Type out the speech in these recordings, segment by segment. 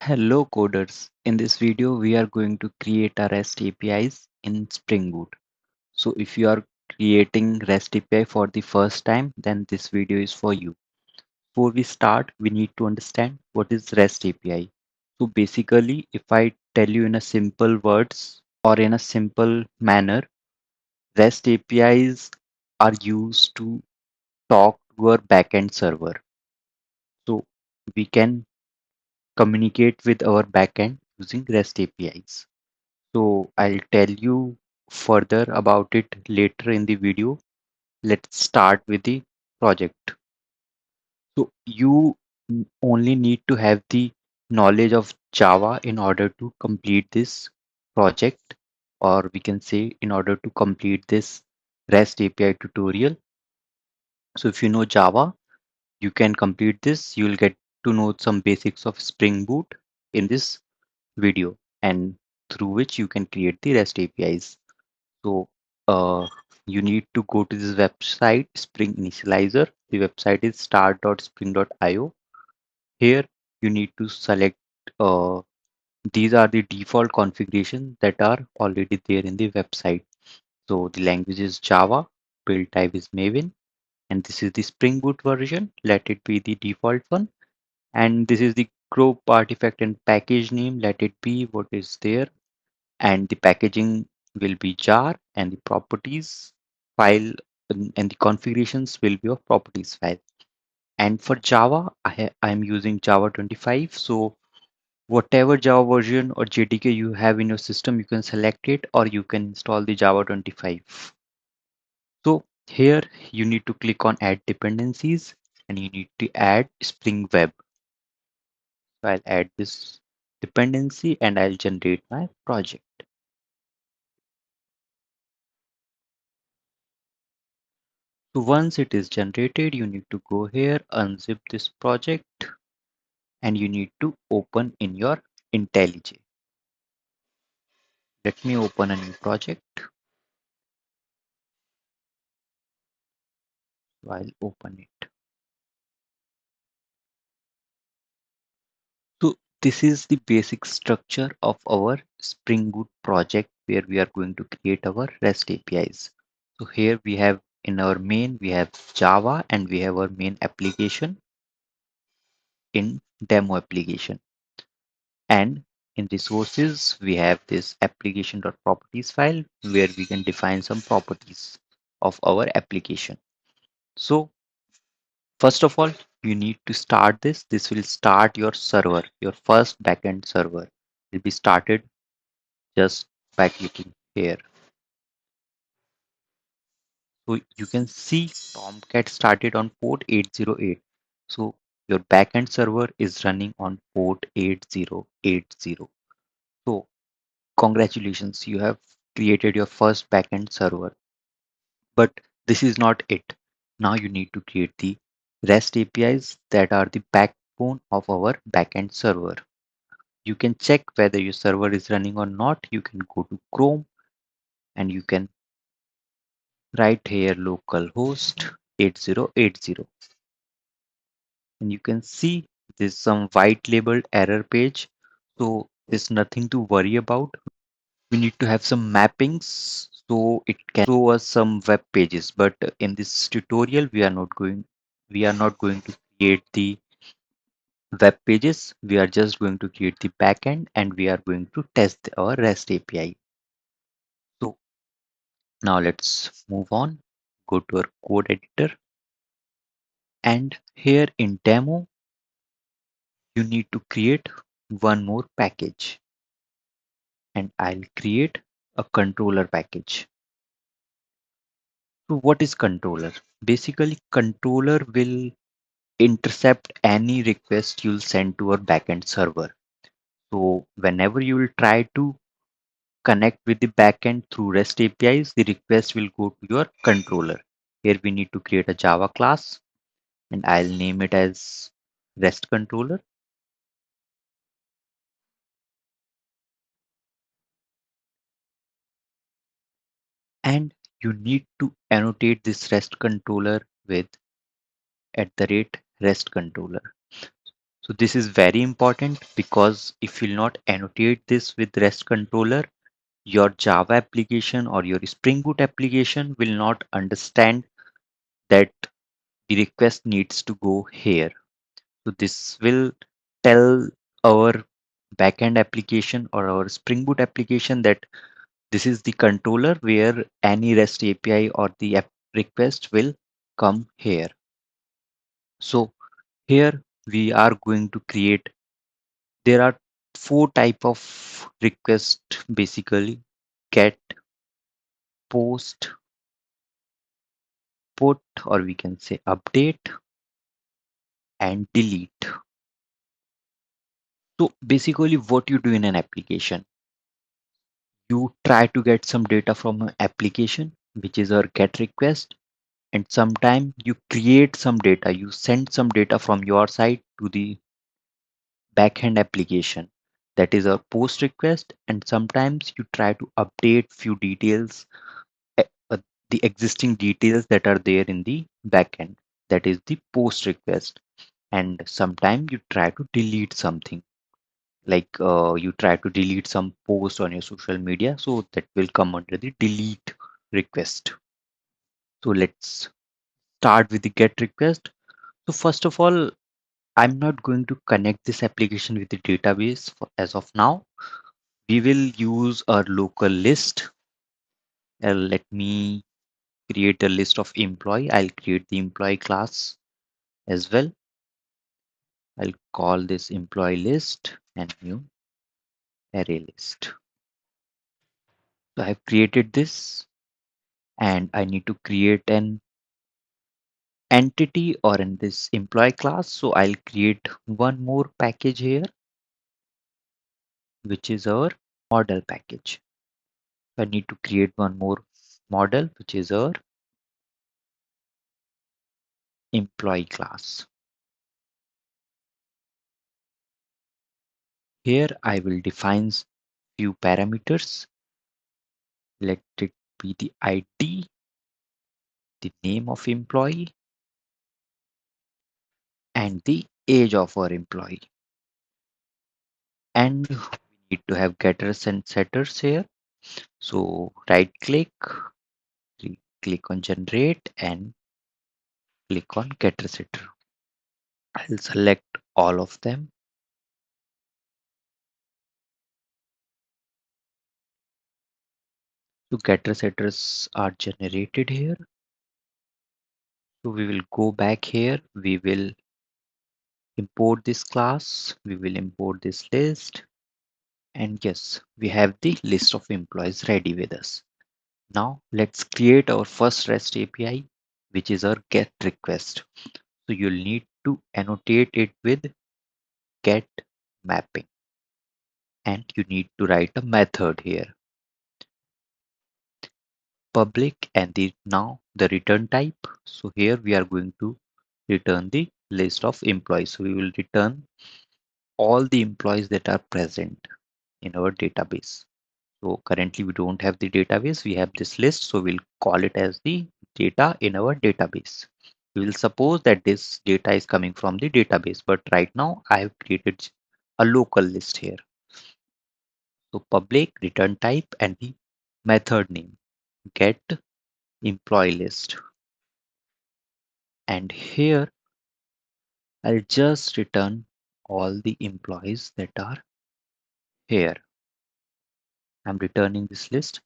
Hello coders. In this video, we are going to create a REST APIs in Spring Boot. So if you are creating REST API for the first time, then this video is for you. Before we start, we need to understand what is REST API. So basically, if I tell you in a simple words or in a simple manner, REST APIs are used to talk to our backend server. So we can communicate with our backend using REST APIs. So I'll tell you further about it later in the video. Let's start with the project. So you only need to have the knowledge of Java in order to complete this project, or we can say in order to complete this REST API tutorial. So if you know Java, you can complete this. You'll get to know some basics of Spring Boot in this video, and through which you can create the REST APIs. So you need to go to this website, Spring Initializer. The website is start.spring.io. Here you need to select uh, these are the default configurations that are already there in the website. So the language is Java, build type is Maven, and this is the Spring Boot version. Let it be the default one. And this is the group artifact and package name. Let it be what is there, and the packaging will be jar, and the properties file and the configurations will be of properties file. And for Java, I'm using Java 25. So whatever Java version or JDK you have in your system, you can select it or you can install the Java 25. So here you need to click on add dependencies and you need to add Spring Web. So I'll add this dependency and I'll generate my project. So once it is generated, you need to go here, unzip this project, and you need to open in your IntelliJ. Let me open a new project. So I'll open it. So this is the basic structure of our Spring Boot project where we are going to create our REST APIs. So here we have in our main, we have Java and we have our main application in demo application. And in resources, we have this application.properties file where we can define some properties of our application. So first of all, you need to start this. This will start your server, your first backend server will be started just by clicking here. So you can see Tomcat started on port 808. So your backend server is running on port 8080. So congratulations, you have created your first backend server. But this is not it. Now you need to create the REST APIs that are the backbone of our backend server. You can check whether your server is running or not. You can go to Chrome and you can write here localhost 8080. And you can see there's some white labeled error page. So there's nothing to worry about. We need to have some mappings so it can show us some web pages, but in this tutorial we are not going to create the web pages. We are just going to create the backend and we are going to test our REST API. So now let's move on, go to our code editor, and here in demo you need to create one more package, and I'll create a controller package. So what is controller? Basically, controller will intercept any request you'll send to our backend server. So whenever you will try to connect with the backend through REST APIs, the request will go to your controller. Here we need to create a Java class and I'll name it as REST controller. And you need to annotate this REST controller with @REST controller. So this is very important because if you'll not annotate this with REST controller, your Java application or your Spring Boot application will not understand that the request needs to go here. So this will tell our backend application or our Spring Boot application that this is the controller where any REST API or the app request will come here. So here we are going to create, there are four type of request basically: get, post, put, or we can say update, and delete. So basically what you do in an application, you try to get some data from an application, which is our get request, and sometime you create some data, you send some data from your side to the backend application, that is our post request, and sometimes you try to update few details, eh, uh, the existing details that are there in the backend, that is the post request. And sometimes you try to delete something, like you try to delete some post on your social media, so that will come under the delete request. So let's start with the get request. So first of all, I'm not going to connect this application with the database as of now. We will use our local list. Let me create a list of employee. I'll create the employee class as well. I'll call this employee list and new array list. So I've created this, and I need to create an entity or in this employee class. So I'll create one more package here, which is our model package. I need to create one more model, which is our employee class. Here I will define few parameters. Let it be the ID, the name of employee, and the age of our employee. And we need to have getters and setters here. So right click, click on generate and click on getter setter. I'll select all of them. So getter setters are generated here. So we will go back here. We will import this class. We will import this list. And yes, we have the list of employees ready with us. Now let's create our first REST API, which is our GET request. So you'll need to annotate it with GET mapping. And you need to write a method here, public, and now the return type. So here we are going to return the list of employees. So we will return all the employees that are present in our database. So currently we don't have the database, we have this list. So we'll call it as the data in our database. We will suppose that this data is coming from the database, but right now I have created a local list here. So public, return type, and the method name, get employee list. And here I'll just return all the employees that are here. I'm returning this list.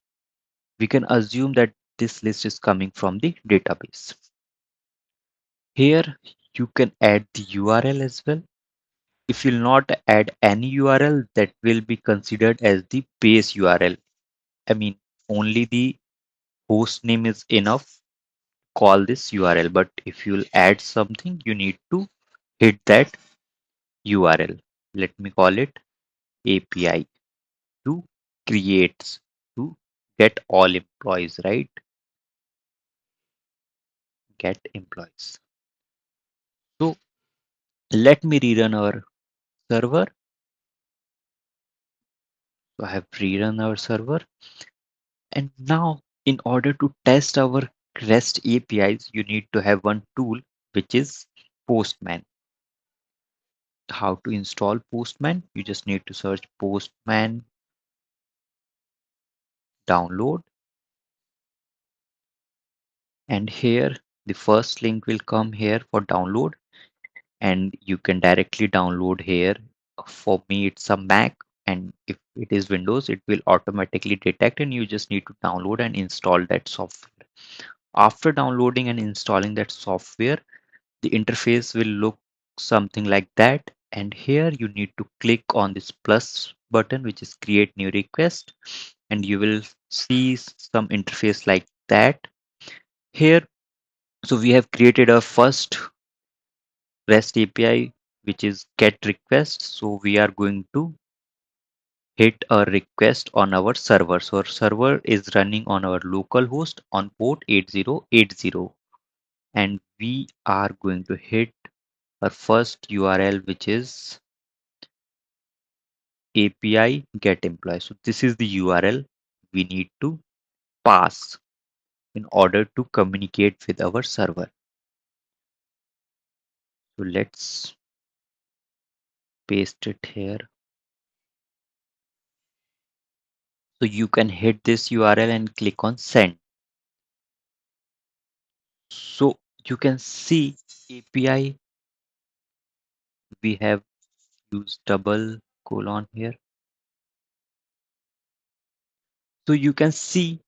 We can assume that this list is coming from the database. Here you can add the URL as well. If you'll not add any URL, that will be considered as the base URL. I mean, only the host name is enough. Call this URL, but if you'll add something, you need to hit that URL. Let me call it API to create, to get all employees, right? Get employees. So let me rerun our server. So I have rerun our server. And now in order to test our REST APIs, you need to have one tool, which is Postman. how to install Postman. You just need to search Postman download, and here the first link will come here for download, and you can directly download here. For me it's a Mac, and if it is Windows it will automatically detect, and you just need to download and install that software. After downloading and installing that software, the interface will look something like that, and here you need to click on this plus button which is create new request, and you will see some interface like that here. So we have created our first REST API, which is get request. So we are going to hit a request on our server. So our server is running on our local host on port 8080, and we are going to hit our first URL, which is API get employee. So this is the URL we need to pass in order to communicate with our server. So let's paste it here. So you can hit this URL and click on send. So you can see API, we have used double colon here. So you can see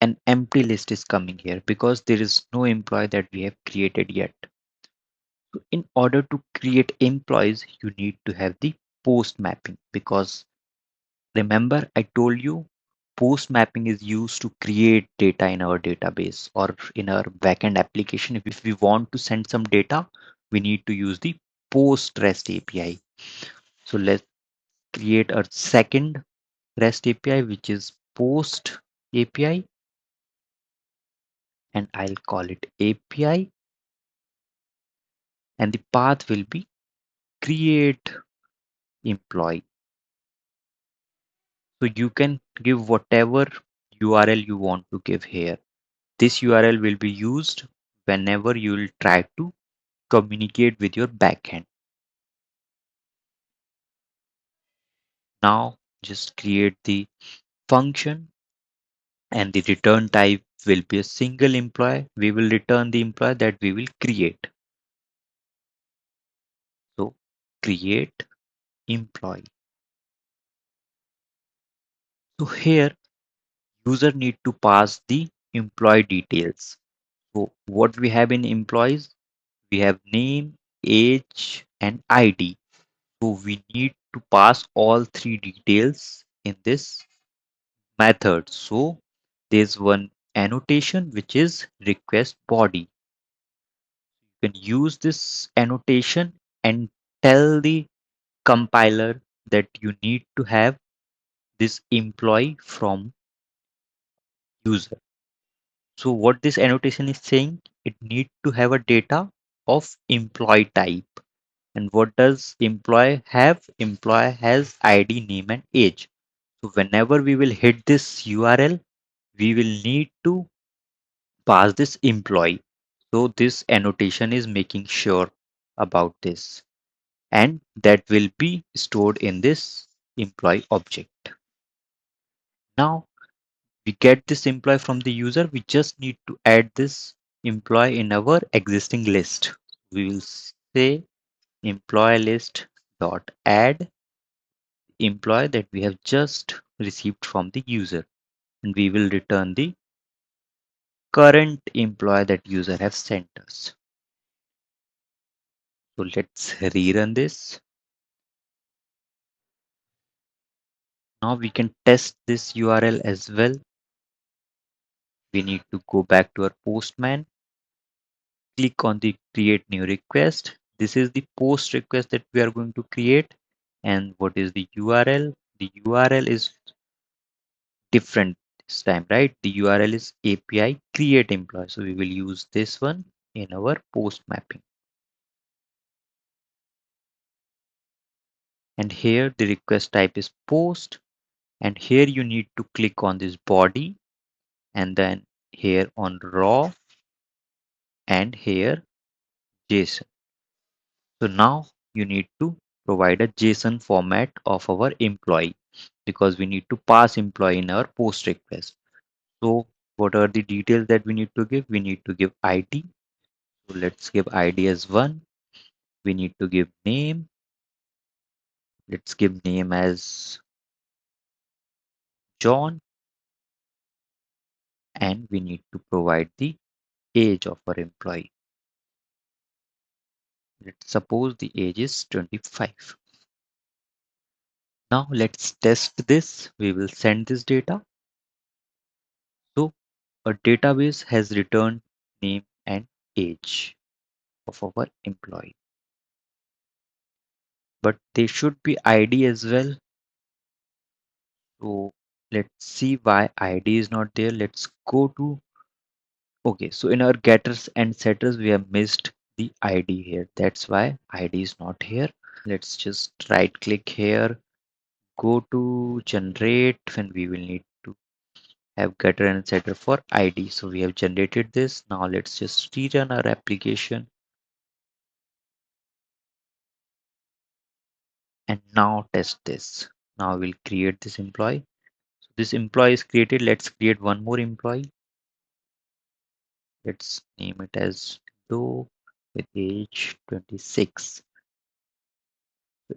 an empty list is coming here because there is no employee that we have created yet. So in order to create employees, you need to have the post mapping, because remember I told you post mapping is used to create data in our database or in our backend application. If we want to send some data, we need to use the post REST API. So let's create a second REST API, which is post API, and I'll call it API, and the path will be create employee. So you can give whatever URL you want to give here. This URL will be used whenever you will try to communicate with your backend. Now just create the function, and the return type will be a single employee. We will return the employee that we will create. So create employee. So here user need to pass the employee details. So what we have in employees, we have name, age, and ID. So we need to pass all three details in this method. So there's one annotation which is request body. You can use this annotation and tell the compiler that you need to have this employee from user. So what this annotation is saying, it need to have a data of employee type. And what does employee have? Employee has ID, name, and age. So whenever we will hit this URL, we will need to pass this employee. So this annotation is making sure about this, and that will be stored in this employee object. Now we get this employee from the user. We just need to add this employee in our existing list. We will say employee list dot add employee that we have just received from the user, and we will return the current employee that user have sent us. So let's rerun this. Now we can test this URL as well. We need to go back to our Postman, click on the create new request. This is the post request that we are going to create. And what is the URL? The URL is different this time, right? The URL is API create employee. So we will use this one in our post mapping. And here the request type is post. And here you need to click on this body, and then here on raw, and here JSON. So now you need to provide a JSON format of our employee because we need to pass employee in our post request. So what are the details that we need to give? We need to give ID. So let's give ID as 1. We need to give name. Let's give name as John, and we need to provide the age of our employee. Let's suppose the age is 25. Now let's test this. We will send this data. So a database has returned name and age of our employee, but they should be ID as well. So let's see why ID is not there. Let's go to, okay, so in our getters and setters we have missed the ID here. That's why ID is not here. Let's just right click here, go to generate, and we will need to have getter and setter for ID. So we have generated this. Now let's just rerun our application, and now test this. Now we'll create this employee. So this employee is created. Let's create one more employee. Let's name it as Do with age 26.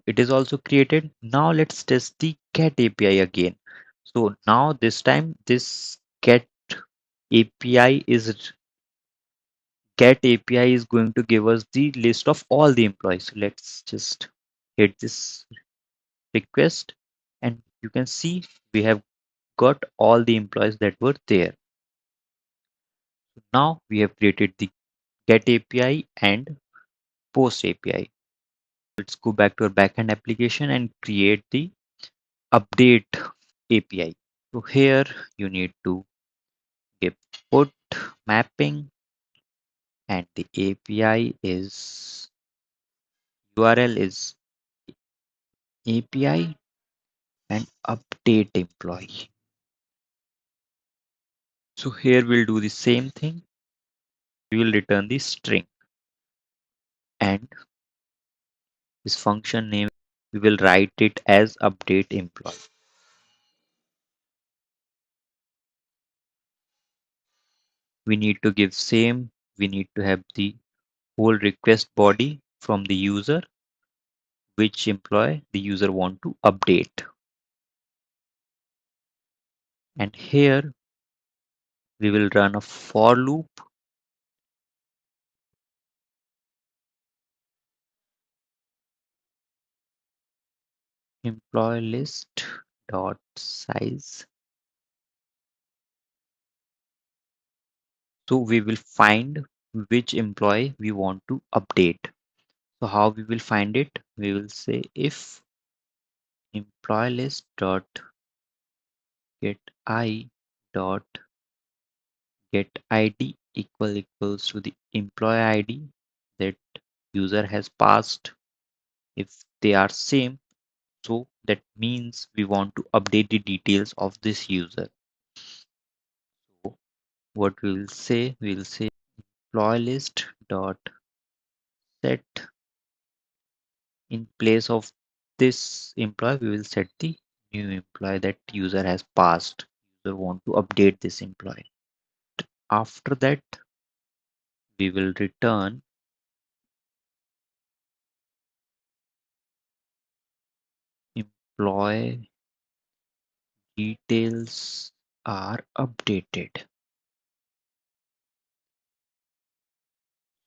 It is also created. Now let's test the get API again. So now this time this API is get API is going to give us the list of all the employees. So let's just hit this request, and you can see we have got all the employees that were there. Now we have created the get API and post API. Let's go back to our backend application and create the update API. So here you need to give put mapping, and the API is URL is API and update employee. So here we'll do the same thing. We will return the string, and this function name we will write it as update employee. We need to give same. We need to have the whole request body from the user, which employee the user want to update. And here we will run a for loop. Employee list dot size. So we will find which employee we want to update. So how we will find it? We will say if employee list dot get I dot get ID equals to the employee ID that user has passed. If they are same, so that means we want to update the details of this user. So what we will say employee list dot set, in place of this employee we will set the new employee that user has passed. User want to update this employee. After that we will return employee details are updated.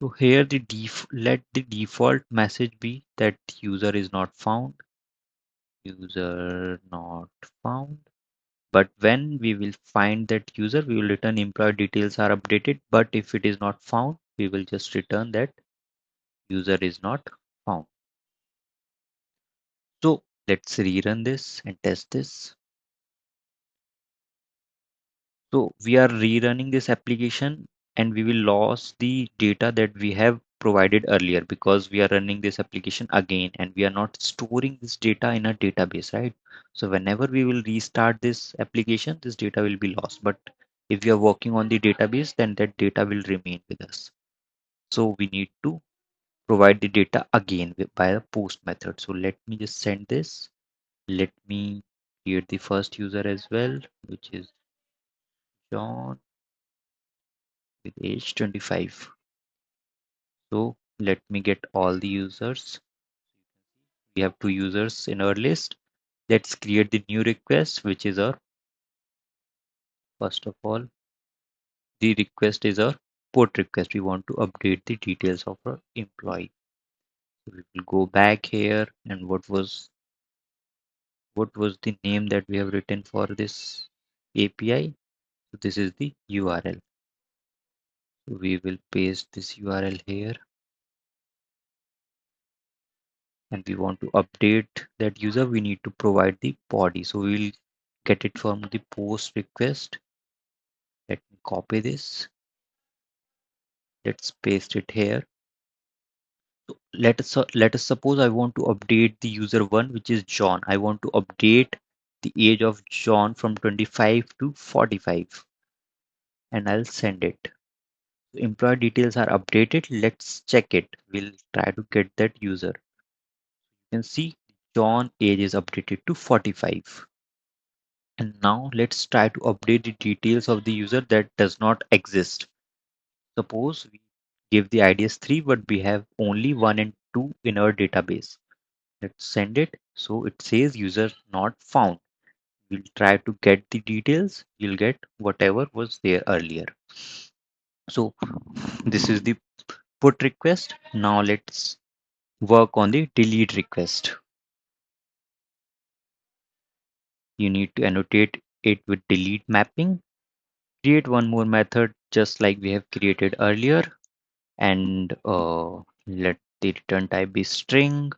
So here let the default message be that user is not found. User not found. But when we will find that user, we will return employee details are updated. But if it is not found, we will just return that user is not found. So let's rerun this and test this. So we are rerunning this application, and we will lose the data that we have provided earlier because we are running this application again, and we are not storing this data in a database, right? So whenever we will restart this application, this data will be lost. But if we are working on the database, then that data will remain with us. So we need to provide the data again by the post method. So let me just send this. Let me create the first user as well, which is John with age 25. So let me get all the users. We have two users in our list. Let's create the new request, which is our first of all, the request is our put request. We want to update the details of our employee. So we will go back here and what was the name that we have written for this API? So this is the URL. So we will paste this URL here and we want to update that user. We need to provide the body. So we will get it from the post request. Let me copy this. Let's paste it here. So let us suppose I want to update the user one, which is John. I want to update the age of John from 25 to 45 and I'll send it. Employee details are updated. Let's check it. We'll try to get that user. You can see John age is updated to 45. And now let's try to update the details of the user that does not exist. Suppose we give the ID as 3, but we have only 1 and 2 in our database. Let's send it. So it says user not found. We'll try to get the details. You'll get whatever was there earlier. So this is the put request. Now let's work on the delete request. You need to annotate it with delete mapping. Create one more method just like we have created earlier and let the return type be string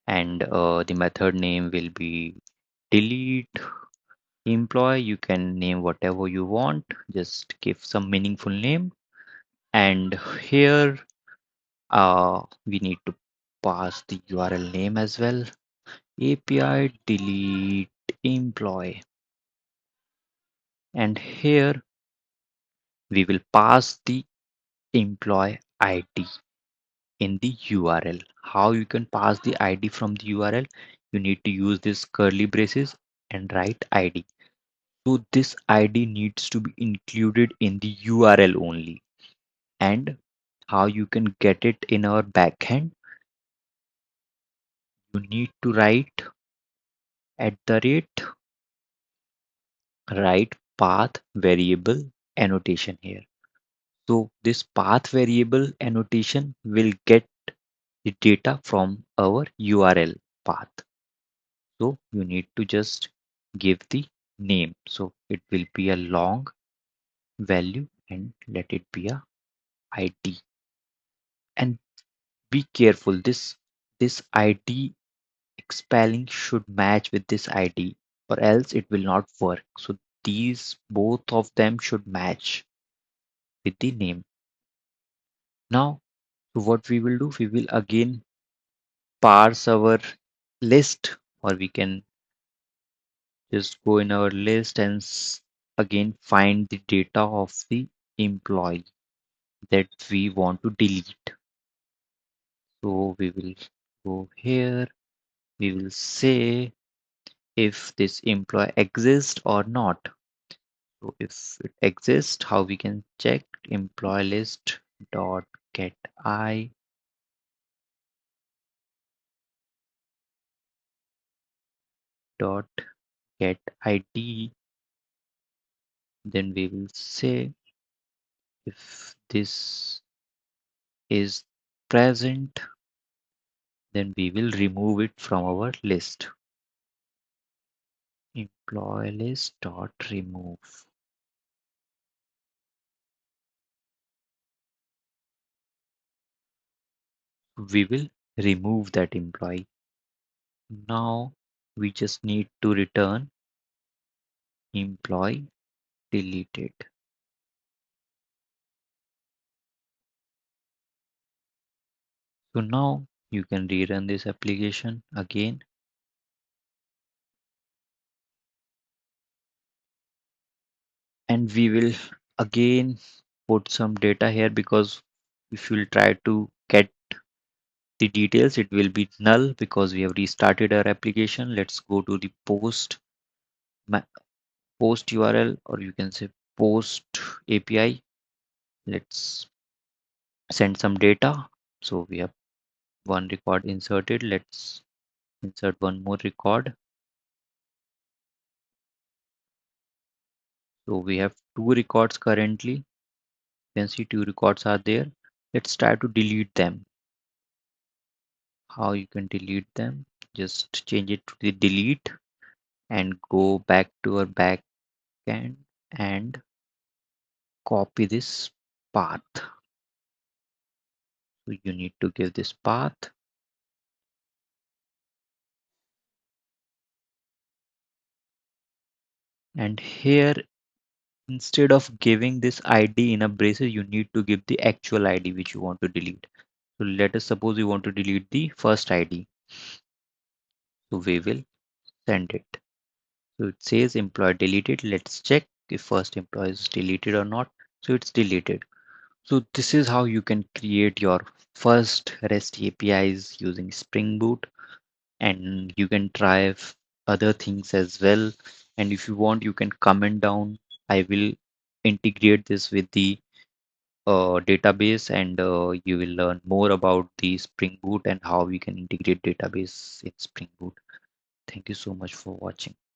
and the method name will be delete employee. You can name whatever you want, just give some meaningful name. And here we need to pass the URL name as well. API delete employee. And here we will pass the employee ID in the URL. How you can pass the ID from the URL? You need to use this curly braces and write ID. So this ID needs to be included in the URL only. And how you can get it in our backend? You need to write at the right path variable annotation here. So this path variable annotation will get the data from our URL path. So you need to just give the name. So it will be a long value and let it be a ID. And be careful, this ID spelling should match with this ID or else it will not work. So these both of them should match with the name. Now, so what we will do, we will again parse our list, or we can just go in our list and again find the data of the employee that we want to delete. So we will go here, we will say if this employee exists or not. So if it exists, how we can check? Employee list dot get I dot get ID. Then we will say if this is present, then we will remove it from our list. Employee list dot remove. We will remove that employee. Now we just need to return employee deleted. So now you can rerun this application again. And we will again put some data here because if you'll try to get the details, it will be null because we have restarted our application. Let's go to the post URL, or you can say post API. Let's send some data. So we have one record inserted. Let's insert one more record. So we have two records currently. You can see two records are there. Let's try to delete them. How you can delete them? Just change it to the delete and go back to our back end and copy this path. So you need to give this path, and here instead of giving this ID in a braces, you need to give the actual ID which you want to delete. So let us suppose you want to delete the first ID. So we will send it. So it says employee deleted. Let's check if first employee is deleted or not. So it's deleted. So this is how you can create your first REST APIs using Spring Boot, and you can try other things as well. And if you want, you can comment down. I will integrate this with the database, and you will learn more about the Spring Boot and how we can integrate database in Spring Boot. Thank you so much for watching.